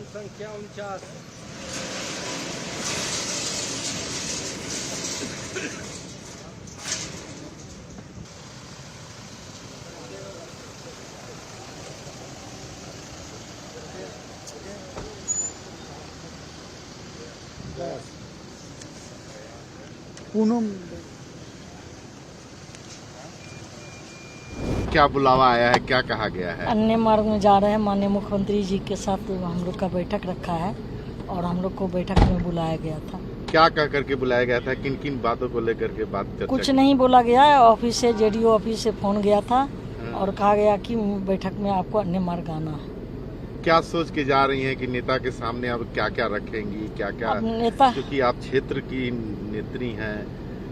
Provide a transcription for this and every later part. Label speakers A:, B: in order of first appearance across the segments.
A: वाहन संख्या 49।
B: पूनम
C: क्या बुलावा आया है, क्या कहा गया है?
D: अन्य मार्ग में जा रहे हैं। माननीय मुख्यमंत्री जी के साथ हम लोग का बैठक रखा है और हम लोग को बैठक में बुलाया गया था।
C: क्या कह करके बुलाया गया था? किन किन बातों को लेकर के बात चर्चा
D: कुछ
C: की?
D: नहीं बोला गया है। ऑफिस से जेडीओ ऑफिस से फोन गया था और कहा गया कि बैठक में आपको अन्य मार्ग आना है।
C: क्या सोच के जा रही हैं कि नेता के सामने अब क्या क्या रखेंगी, क्या क्या?
D: अब नेता
C: क्योंकि आप क्षेत्र की नेत्री हैं,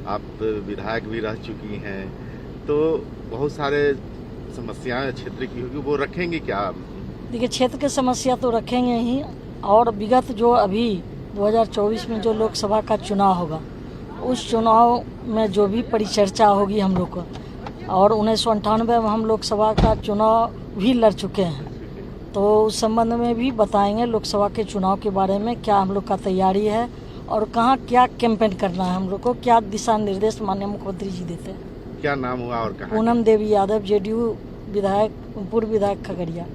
C: आप विधायक भी रह चुकी हैं, तो बहुत सारे समस्याएं क्षेत्र की होगी, वो रखेंगी क्या?
D: देखिए, क्षेत्र की समस्या तो रखेंगे ही, और विगत जो अभी 2024 में जो लोकसभा का चुनाव होगा, उस चुनाव में जो भी परिचर्चा होगी हम लोग को, और 1998 में हम लोकसभा का चुनाव भी लड़ चुके हैं, तो उस संबंध में भी बताएंगे लोकसभा के चुनाव के बारे में, क्या हम लोग का तैयारी है और कहाँ क्या कैंपेन करना है, हम लोग को क्या दिशा निर्देश माननीय मुख्यमंत्री जी देते हैं।
C: क्या नाम हुआ और कहाँ?
D: पूनम देवी यादव, जेडीयू विधायक, पूर्व विधायक खगड़िया।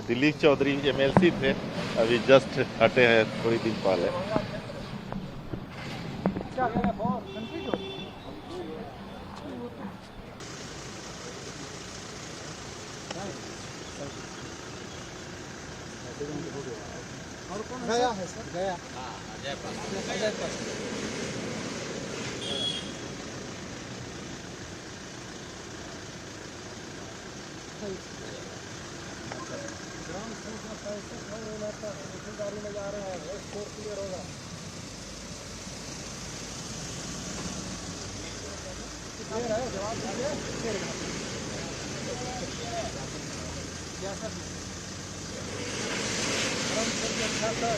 C: दिलीप चौधरी एमएलसी थे, अभी जस्ट हटे हैं थोड़ी दिन पहले।
B: गया है सर, गया। गाड़ी में जा रहे हैं, स्कोर क्लियर होगा। क्लियर है, जवाब दीजिए। क्या सर? अच्छा सर,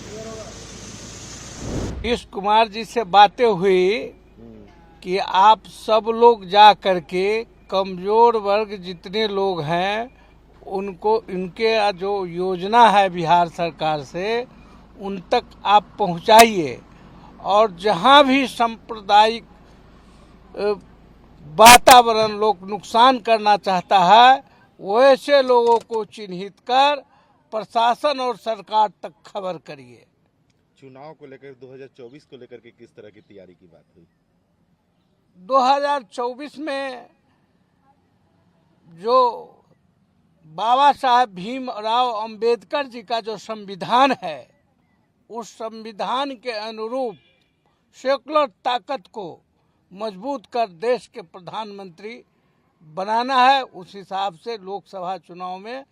B: क्लियर होगा।
A: नीतीश कुमार जी से बातें हुई कि आप सब लोग जा करके कमजोर वर्ग जितने लोग हैं उनको, इनके जो योजना है बिहार सरकार से, उन तक आप पहुंचाइए, और जहां भी सांप्रदायिक वातावरण लोग नुकसान करना चाहता है, वैसे लोगों को चिन्हित कर प्रशासन और सरकार तक खबर करिए।
C: चुनाव को लेकर 2024 को लेकर के किस तरह की तैयारी की बात हुई?
A: 2024 में जो बाबा साहब भीमराव अंबेडकर जी का जो संविधान है, उस संविधान के अनुरूप सेकुलर ताकत को मजबूत कर देश के प्रधानमंत्री बनाना है। उस हिसाब से लोकसभा चुनाव में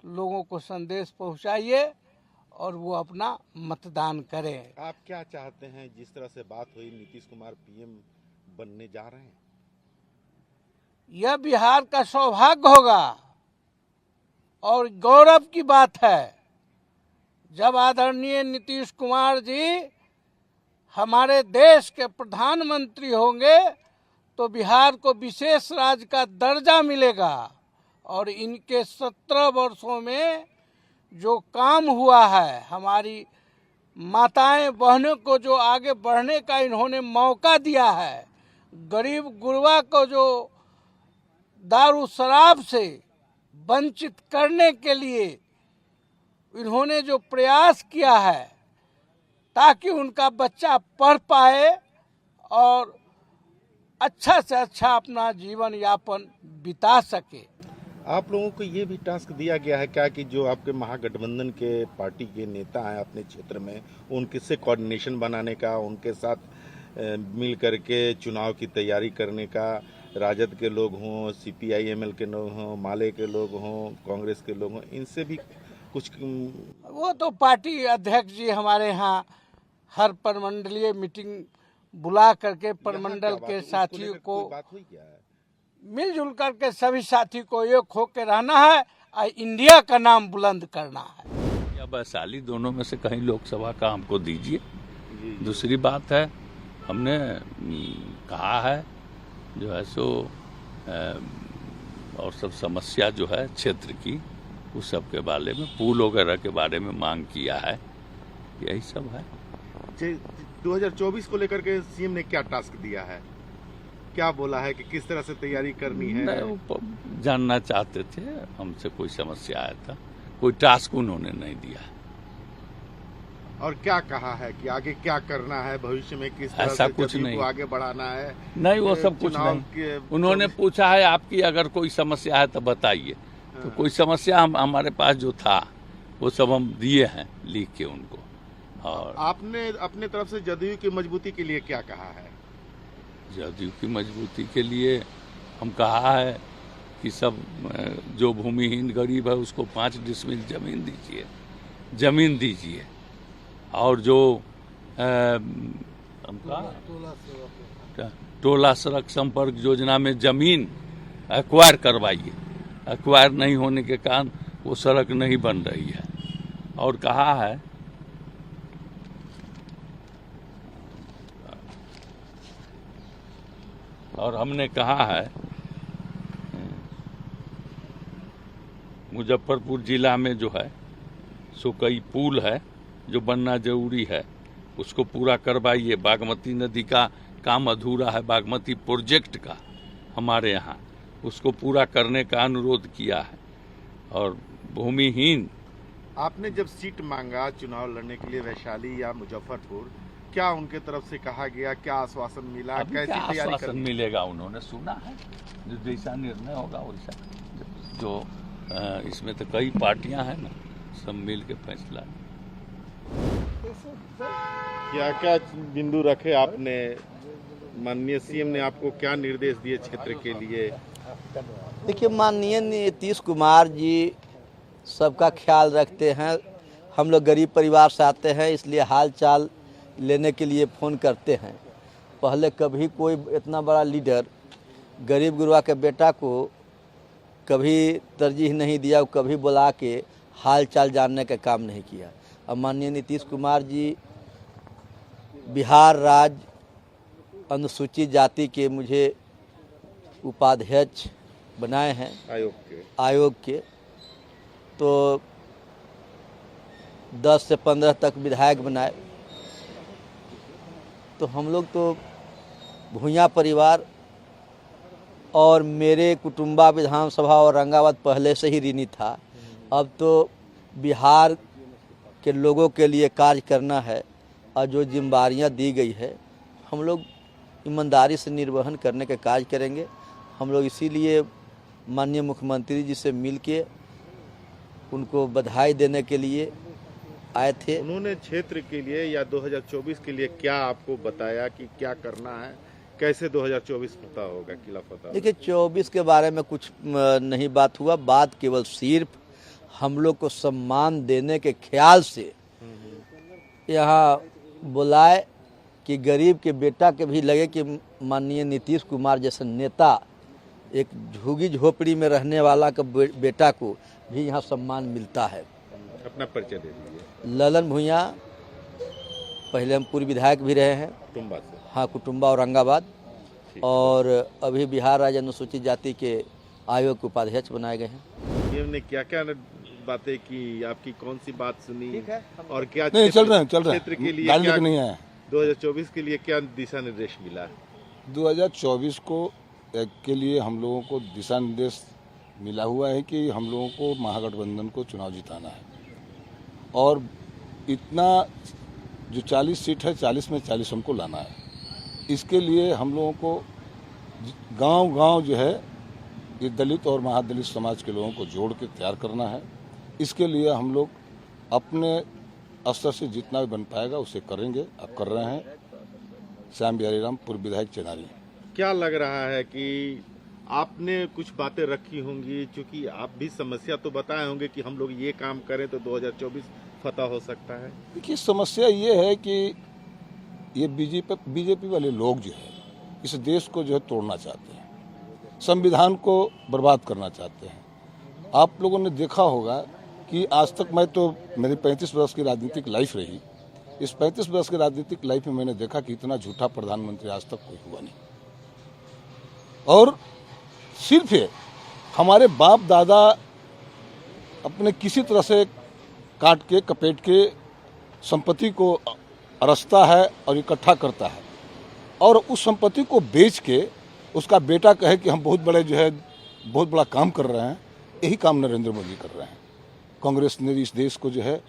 A: लोगों को संदेश पहुंचाइए और वो अपना मतदान करें।
C: आप क्या चाहते हैं? जिस तरह से बात हुई, नीतीश कुमार पीएम बनने जा रहे हैं,
A: यह बिहार का सौभाग्य होगा और गौरव की बात है जब आदरणीय नीतीश कुमार जी हमारे देश के प्रधानमंत्री होंगे, तो बिहार को विशेष राज्य का दर्जा मिलेगा, और इनके 17 वर्षों में जो काम हुआ है, हमारी माताएं बहनों को जो आगे बढ़ने का इन्होंने मौका दिया है, गरीब गुरबा को जो दारू शराब से वंचित करने के लिए इन्होंने जो प्रयास किया है ताकि उनका बच्चा पढ़ पाए और अच्छा से अच्छा अपना जीवन यापन बिता सके।
C: आप लोगों को ये भी टास्क दिया गया है क्या कि जो आपके महागठबंधन के पार्टी के नेता हैं अपने क्षेत्र में, उनके से कोऑर्डिनेशन बनाने का, उनके साथ मिल करके चुनाव की तैयारी करने का, राजद के लोग हों, CPI-ML के लोग हों, माले के लोग हों, कांग्रेस के लोग हों, इनसे भी कुछ?
A: वो तो पार्टी अध्यक्ष जी हमारे यहाँ हर परमंडलीय मीटिंग बुला करके परमंडल के साथियों को
C: बात हुई क्या है?
A: मिलजुल करके सभी साथी को एक होकर रहना है और इंडिया का नाम बुलंद करना है।
E: या वैशाली दोनों में से कहीं लोकसभा का हमको दीजिए। दूसरी बात है, हमने कहा है जो है सो और सब समस्या जो है क्षेत्र की उस सब के बारे में, पुल वगैरह के बारे में मांग किया है, यही सब है।
C: 2024 को लेकर के सीएम ने क्या टास्क दिया है, क्या बोला है कि किस तरह से तैयारी करनी है?
E: नहीं, वो जानना चाहते थे हमसे, कोई समस्या आया था, कोई टास्क उन्होंने नहीं दिया।
C: और क्या कहा है कि आगे क्या करना है, भविष्य में किस तरह
E: ऐसा
C: से
E: कुछ
C: जदयू
E: नहीं
C: को आगे बढ़ाना है?
E: नहीं, वो सब कुछ नहीं। उन्होंने पूछा है आपकी अगर कोई समस्या है तो बताइए। तो कोई समस्या हमारे पास जो था वो सब हम दिए हैं लिख के उनको। और
C: आपने अपने तरफ से जदयू की मजबूती के लिए क्या कहा है?
E: जदयू की मजबूती के लिए हम कहा है कि सब जो भूमिहीन गरीब है उसको 5 डिसमिल जमीन दीजिए और जो टोला सड़क संपर्क योजना में जमीन एक्वायर करवाइए। एक्वायर नहीं होने के कारण वो सड़क नहीं बन रही है। और कहा है और हमने कहा है मुजफ्फरपुर जिला में जो है सो कई पुल है जो बनना जरूरी है, उसको पूरा करवाइए। बागमती नदी का काम अधूरा है, बागमती प्रोजेक्ट का हमारे यहाँ, उसको पूरा करने का अनुरोध किया है। और भूमिहीन,
C: आपने जब सीट मांगा चुनाव लड़ने के लिए वैशाली या मुजफ्फरपुर, क्या उनके तरफ से कहा गया, क्या आश्वासन मिला, कैसी
E: क्या
C: तैयारी
E: आश्वासन मिलेगा उन्होंने सुना है, जो जैसा निर्णय होगा वैसा। जो इसमें तो कई पार्टियां हैं ना, सब मिल के फैसला।
C: क्या क्या बिंदु रखे आपने? माननीय सीएम ने आपको क्या निर्देश दिए क्षेत्र के लिए?
F: देखिए, माननीय नीतीश कुमार जी सबका ख्याल रखते हैं। हम लोग गरीब परिवार से आते हैं, इसलिए हाल चाल लेने के लिए फ़ोन करते हैं। पहले कभी कोई इतना बड़ा लीडर गरीब गुरबा के बेटा को कभी तरजीह नहीं दिया, कभी बुला के हाल चाल जानने का काम नहीं किया। अब माननीय नीतीश कुमार जी बिहार राज्य अनुसूचित जाति के मुझे उपाध्यक्ष बनाए हैं आयोग के। तो 10 से 15 तक विधायक बनाए। तो हम लोग तो भूया परिवार और मेरे कुटुंबा विधानसभा औरंगाबाद पहले से ही ऋणी था। अब तो बिहार के लोगों के लिए कार्य करना है और जो जिम्मेदारियां दी गई है हम लोग ईमानदारी से निर्वहन करने का कार्य करेंगे। हम लोग इसीलिए माननीय मुख्यमंत्री जी से मिल के उनको बधाई देने के लिए आए थे।
C: उन्होंने क्षेत्र के लिए या 2024 के लिए क्या आपको बताया कि क्या करना है, कैसे 2024 पता होगा, किला पता होगा?
F: देखिए, 24 के बारे में कुछ नहीं बात हुआ। बात केवल सिर्फ हम लोग को सम्मान देने के ख्याल से यहाँ बुलाए कि गरीब के बेटा के भी लगे कि माननीय नीतीश कुमार जैसे नेता, एक झुग्गी झोपड़ी में रहने वाला का बेटा को भी यहाँ सम्मान मिलता है।
C: अपना परिचय दे दीजिए।
F: ललन भूया, पहले हम पूर्व विधायक भी रहे हैं
C: कुटुंबा से।
F: हाँ, कुटुंबा औरंगाबाद, और अभी बिहार राज्य अनुसूचित जाति के आयोग के उपाध्यक्ष बनाए गए हैं।
C: सीएम ने क्या क्या बातें की, आपकी कौन सी बात सुनी
F: ठीक है,
C: और क्या
G: नहीं चल रहे हैं
C: क्षेत्र के लिए
G: गाड़ी
C: क्या
G: लेके नहीं आए
C: 2024 के लिए क्या दिशा निर्देश मिला?
G: 2024 को के लिए हम लोगों को दिशा निर्देश मिला हुआ है कि हम लोगों को महागठबंधन को चुनाव जिताना है और इतना जो 40 सीट है 40 में 40 हमको लाना है। इसके लिए हम लोगों को गांव-गांव जो है ये दलित और महादलित समाज के लोगों को जोड़ के तैयार करना है। इसके लिए हम लोग अपने स्तर से जितना भी बन पाएगा उसे करेंगे, अब कर रहे हैं। श्याम बिहारी राम, पूर्व विधायक चेनारी।
C: क्या लग रहा है कि आपने कुछ बातें रखी होंगी, क्योंकि आप भी समस्या तो बताए होंगे कि हम लोग ये काम करें तो 2024 फतह हो सकता है।
G: देखिए समस्या ये है कि ये बीजेपी वाले लोग जो है इस देश को जो है तोड़ना चाहते हैं, संविधान को बर्बाद करना चाहते हैं। आप लोगों ने देखा होगा कि आज तक मेरी 35 वर्ष की राजनीतिक लाइफ रही। इस 35 वर्ष की राजनीतिक लाइफ में मैंने देखा कि इतना झूठा प्रधानमंत्री आज तक कोई हुआ नहीं। और सिर्फ हमारे बाप दादा अपने किसी तरह से काट के कपेट के संपत्ति को अरसता है और इकट्ठा करता है और उस संपत्ति को बेच के उसका बेटा कहे कि हम बहुत बड़ा काम कर रहे हैं। यही काम नरेंद्र मोदी कर रहे हैं। कांग्रेस ने इस देश को जो है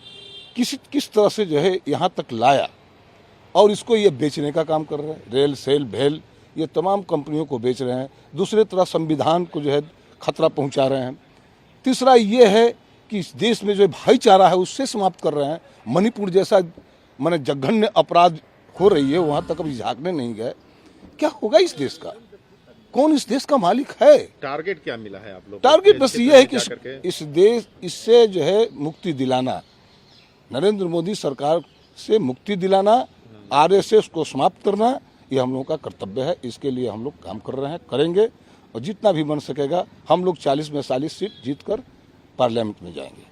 G: किस तरह से जो है यहाँ तक लाया और इसको ये बेचने का काम कर रहे हैं। रेल, सेल, भेल ये तमाम कंपनियों को बेच रहे हैं। दूसरी तरह संविधान को जो है खतरा पहुँचा रहे हैं। तीसरा ये है कि इस देश में जो भाईचारा है उससे समाप्त कर रहे हैं। मणिपुर जैसा माने जघन्य अपराध हो रही है, वहाँ तक अभी झांकने नहीं गए। क्या होगा इस देश का? कौन इस देश का मालिक है?
C: टारगेट क्या मिला है आप लोग?
G: टारगेट बस ये है कि इससे जो है मुक्ति दिलाना, नरेंद्र मोदी सरकार से मुक्ति दिलाना, आरएसएस को समाप्त करना, ये हम लोगों का कर्तव्य है। इसके लिए हम लोग काम कर रहे हैं, करेंगे और जितना भी बन सकेगा हम लोग 40 में 40 सीट जीतकर पार्लियामेंट में जाएंगे।